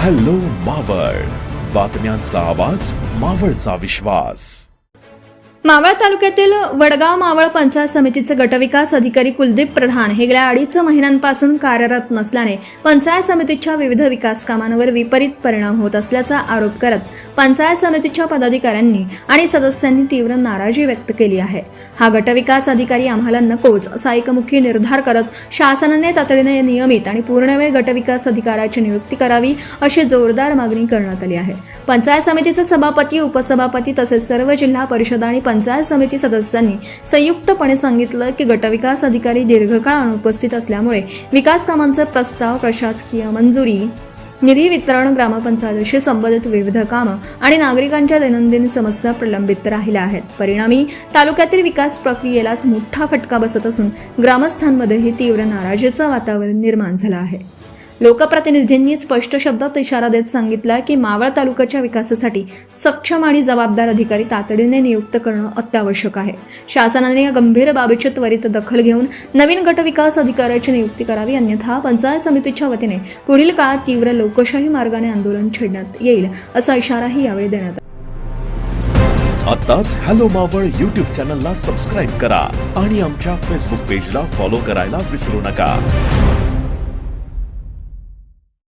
Hello Maval, बातम्यांचा आवाज, मावळचा विश्वास. मावळ तालुक्यातील वडगाव मावळ पंचायत समितीचे गटविकास अधिकारी कुलदीप प्रधान हे गेल्या 2.5 महिन्यांपासून कार्यरत नसल्याने पंचायत समितीच्या विविध विकास कामांवर विपरीत परिणाम होत असल्याचा आरोप करत पंचायत समितीच्या पदाधिकाऱ्यांनी आणि सदस्यांनी तीव्र नाराजी व्यक्त केली आहे. हा गटविकास अधिकारी आम्हाला नकोच असा एकमुखी निर्धार करत शासनाने तातडीने नियमित आणि पूर्णवेळ गटविकास अधिकाऱ्याची नियुक्ती करावी अशी जोरदार मागणी करण्यात आली आहे. पंचायत समितीचे सभापती, उपसभापती तसेच सर्व जिल्हा परिषद आणि पंचायत समिती सदस्यांनी संयुक्तपणे सांगितलं की गटविकास अधिकारी दीर्घकाळ अनुपस्थित असल्यामुळे विकास कामांचे प्रस्ताव, प्रशासकीय मंजुरी, निधी वितरण, ग्रामपंचायतीशी संबंधित विविध कामं आणि नागरिकांच्या दैनंदिन समस्या प्रलंबित राहिल्या आहेत. परिणामी तालुक्यातील विकास प्रक्रियेलाच मोठा फटका बसत असून ग्रामस्थांमध्येही तीव्र नाराजीचं वातावरण निर्माण झालं आहे. लोकप्रतिनिधींनी स्पष्ट शब्दात इशारा देत सांगितला की मावळ तालुक्याच्या विकासासाठी सक्षम आणि जबाबदार अधिकारी तातडीने नियुक्त करणं अत्यावश्यक आहे. शासनाने या गंभीर बाबीची त्वरित दखल घेऊन नवीन गटविकास अधिकाऱ्याची नियुक्ती करावी, अन्यथा पंचायत समितीच्या वतीने पुढील काळात तीव्र लोकशाही मार्गाने आंदोलन छेडण्यात येईल असा इशाराही यावेळी देण्यात आला. आताच हॅलो मावळ YouTube चॅनलला सबस्क्राईब करा आणि आमच्या Facebook पेजला फॉलो करायला विसरू नका.